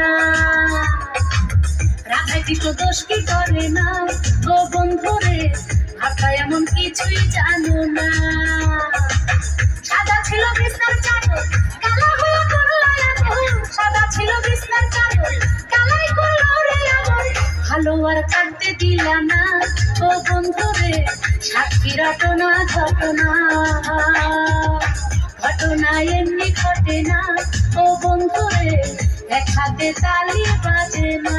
না। রাধা কৃষ্ণ দোষ কি করে না ও বন্ধুরে, ভাবটা এমন কিছুই জানো না। সাদা ছিল বিছনার চাদর, কালা হয়ে করলো এমন। সাদা ছিল বিছনার চাদর, কালাই করলো রে এমন। ভালো আর থাকতে দিলা না ও বন্ধুরে, সাক্ষী রটনা ঘটনা। ঘটনা এমনি ঘটে না ও বন্ধুরে, এক হাতে তালি বাজে না।